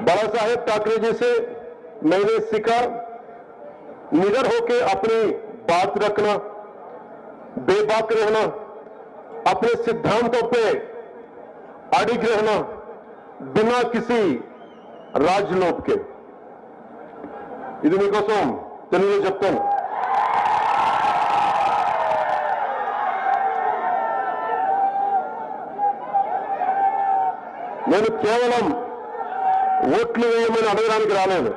बाला साहेब ठाकरे जी से मैंने सीखा निडर होके अपनी बात रखना, बेबाक रहना, अपने सिद्धांतों पे अडिग रहना, बिना किसी राजलोभ के। ఇది మీకోసం తెలుగులో చెప్తాను. నేను కేవలం ఓట్లు వేయమని అడగడానికి రాలేదు.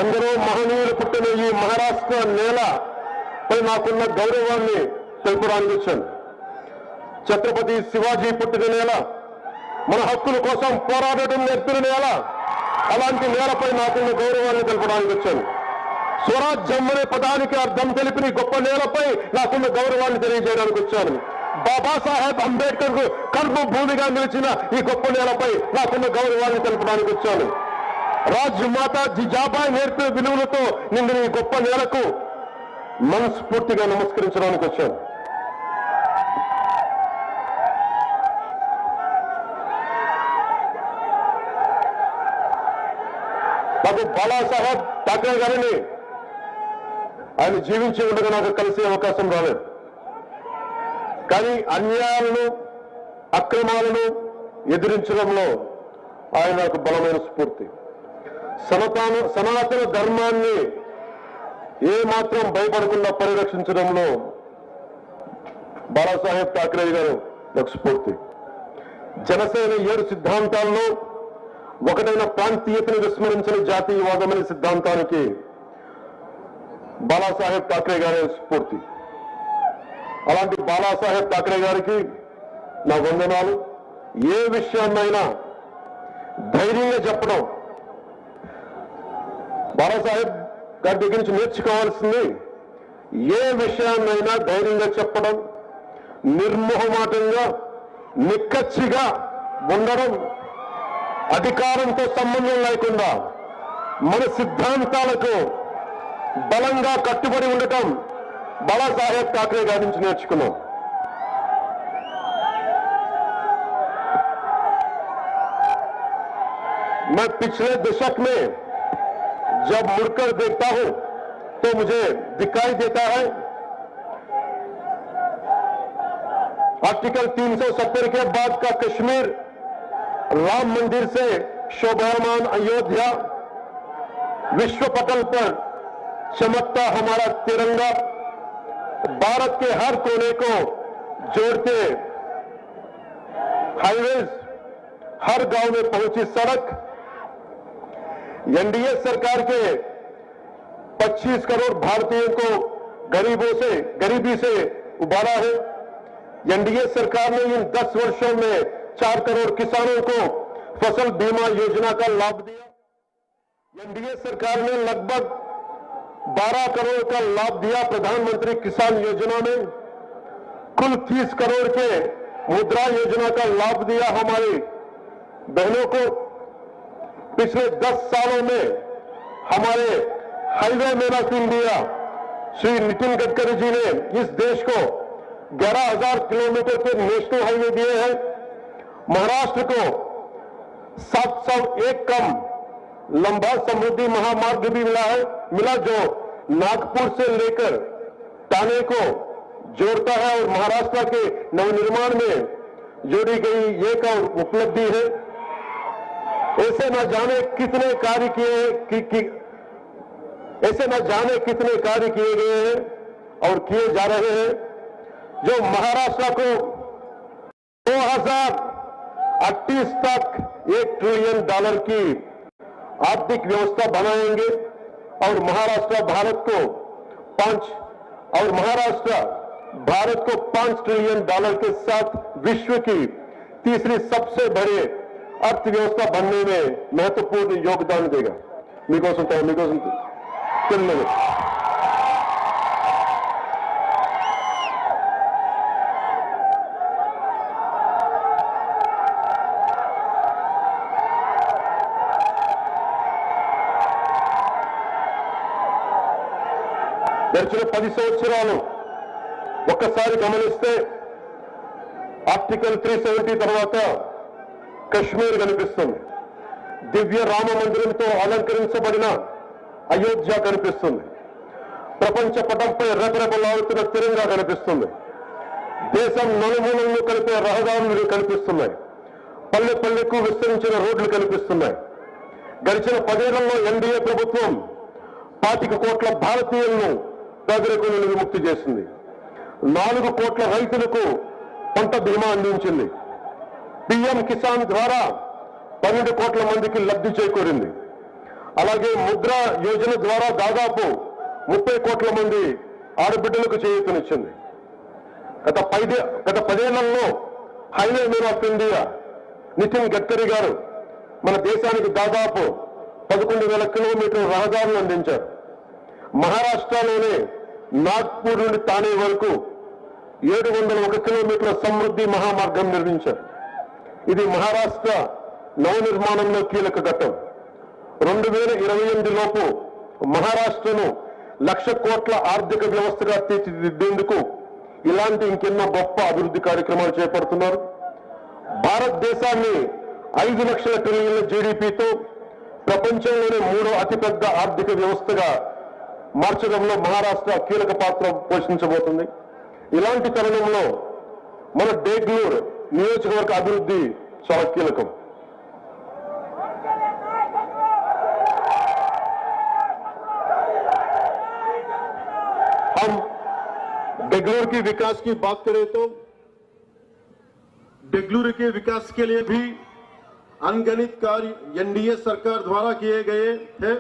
ఎందరో మహనీయులు పుట్టిన ఈ మహారాష్ట్ర నేలపై నాకున్న గౌరవాన్ని తెలుపడానికి వచ్చాను. ఛత్రపతి శివాజీ పుట్టిన నేల, మన హక్కుల కోసం పోరాడటం నేర్పిన నేల, అలాంటి నేలపై నాకున్న గౌరవాన్ని తెలపడానికి వచ్చాను. స్వరాజ్యం అనే పదానికి అర్థం తెలిపిన గొప్ప నేలపై నాకున్న గౌరవాన్ని తెలియజేయడానికి వచ్చాను. బాబాసాహెబ్ అంబేద్కర్ కర్మ భూమిగా నిలిచిన ఈ గొప్ప నేలపై నాకున్న గౌరవాన్ని తెలపడానికి వచ్చాను. రాజ్మాత జిజాబాయి నేర్పిన విలువలతో నిండిన ఈ గొప్ప నేలకు మనస్ఫూర్తిగా నమస్కరించడానికి వచ్చాను. నాకు బాలాసాహెబ్ ఠాక్రే గారిని ఆయన జీవించి ఉండగా నాకు కలిసే అవకాశం రాలేదు. కానీ అన్యాయాలను, అక్రమాలను ఎదిరించడంలో ఆయన నాకు బలమైన స్ఫూర్తి. సనాతన ధర్మాన్ని ఏమాత్రం భయపడకుండా పరిరక్షించడంలో బాలాసాహెబ్ ఠాక్రే గారు నాకు స్ఫూర్తి. జనసేన 7 సిద్ధాంతాల్లో ఒకటైన ప్రాంతీయతను విస్మరించిన జాతీయవాదం అనే సిద్ధాంతానికి బాలాసాహెబ్ ఠాక్రే గారే స్ఫూర్తి. అలాంటి బాలాసాహెబ్ ఠాక్రే గారికి నా వందనాలు. ఏ విషయాన్నైనా ధైర్యంగా చెప్పడం, బాలాసాహెబ్ గారి దగ్గర నుంచి నేర్చుకోవాల్సింది ఏ విషయాన్నైనా ధైర్యంగా చెప్పడం, నిర్మోహమాటంగా నిక్కచ్చిగా ఉండడం, అధికారంతో సంబంధం లేకుండా మన సిద్ధాంతాలకు బలంగా కట్టుబడి ఉండటం బాలాసాహెబ్ ఠాక్రే గారి నుంచి నేర్చుకున్నాం. मैं पिछले दशक में जब मुड़कर देखता हूं तो मुझे दिखाई देता है आर्टिकल 370 के बाद का कश्मीर, राम मंदिर से शोभायमान अयोध्या, विश्व पटल पर चमकता हमारा तिरंगा, भारत के हर कोने को जोड़ते हाईवेज, हर गांव में पहुंची सड़क, एनडीए सरकार के 25 करोड़ भारतीयों को गरीबी से उबारा है। एनडीए सरकार ने इन 10 वर्षों में 4 करोड़ किसानों को फसल बीमा योजना का लाभ दिया। एनडीए सरकार ने लगभग 12 करोड़ का लाभ दिया प्रधानमंत्री किसान योजना में। कुल 30 करोड़ के मुद्रा योजना का लाभ दिया हमारी बहनों को। पिछले 10 सालों में हमारे highway man of India Shri Nitin Gadkari ji ने इस देश को 11,000 किलोमीटर के नेशनल हाईवे दिए हैं। महाराष्ट्र को 701 कम लंबा समृद्धि महामार्ग भी मिला जो नागपुर से लेकर ठाणे को जोड़ता है और महाराष्ट्र के नवनिर्माण में जोड़ी गई एक और उपलब्धि है। ऐसे न जाने कितने कार्य किए गए हैं और किए जा रहे हैं जो महाराष्ट्र को 2038 तक $1 ट्रिलियन की आर्थिक व्यवस्था बनाएंगे और महाराष्ट्र भारत को $5 ट्रिलियन के साथ विश्व की तीसरी सबसे बड़े अर्थव्यवस्था बनने में महत्वपूर्ण योगदान देगा। మీకోసం తెలియదు. గడిచిన 10 సంవత్సరాలు ఒక్కసారి గమనిస్తే ఆర్టికల్ 370 తర్వాత కశ్మీర్ కనిపిస్తుంది. దివ్య రామ మందిరంతో అలంకరించబడిన అయోధ్య కనిపిస్తుంది. ప్రపంచ పటంపై రెపరెపలాడుతున్న తిరంగా కనిపిస్తుంది. దేశం నలుమూలలను కలిపే రహదారులు కనిపిస్తున్నాయి. పల్లె పల్లెకు విస్తరించిన రోడ్లు కనిపిస్తున్నాయి. గడిచిన 10 ఏళ్లలో ఎన్డీఏ ప్రభుత్వం 25 కోట్ల భారతీయులను పేదరికం నుండి విముక్తి చేసింది. 4 కోట్ల రైతులకు పంట బీమా అందించింది. పీఎం కిసాన్ ద్వారా 12 కోట్ల మందికి లబ్ధి చేకూరింది. అలాగే ముద్రా యోజన ద్వారా దాదాపు 30 కోట్ల మంది ఆడబిడ్డలకు చేయూతనిచ్చింది. గత 10 ఏళ్లలో highway man of India Nitin Gadkari గారు మన దేశానికి దాదాపు 11,000 కిలోమీటర్ల రహదారులు అందించారు. మహారాష్ట్రలోనే నాగ్పూర్ నుండి తానే వరకు 701 కిలోమీటర్ల సమృద్ధి మహామార్గం నిర్మించారు. ఇది మహారాష్ట్ర నవనిర్మాణంలో కీలక ఘట్టం. 2028 లోపు మహారాష్ట్రను 1,00,000 కోట్ల ఆర్థిక వ్యవస్థగా తీర్చిదిద్దేందుకు ఇలాంటి ఇంకెన్నో గొప్ప అభివృద్ధి కార్యక్రమాలు చేపడుతున్నారు. భారతదేశాన్ని 5 లక్షల ట్రిలియన్ల జీడీపీతో ప్రపంచంలోనే 3వ అతిపెద్ద ఆర్థిక వ్యవస్థగా మార్చడంలో మహారాష్ట్ర కీలక పాత్ర పోషించబోతుంది. ఇలాంటి తరుణంలో మన డేగ్లూర్ నియోజకవర్గ అభివృద్ధి చాలా కీలకం. हम बेंगलुरु की विकास की बात करें तो बेंगलुरु के विकास के लिए भी अनगिनत कार्य एनडीए सरकार द्वारा किए गए थे.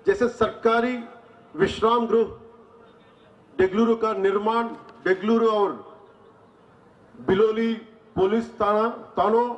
जैसे सरकारी विश्राम गृह बेंगलुरु का निर्माण, बेंगलुरु और बिलोली पुलिस थानों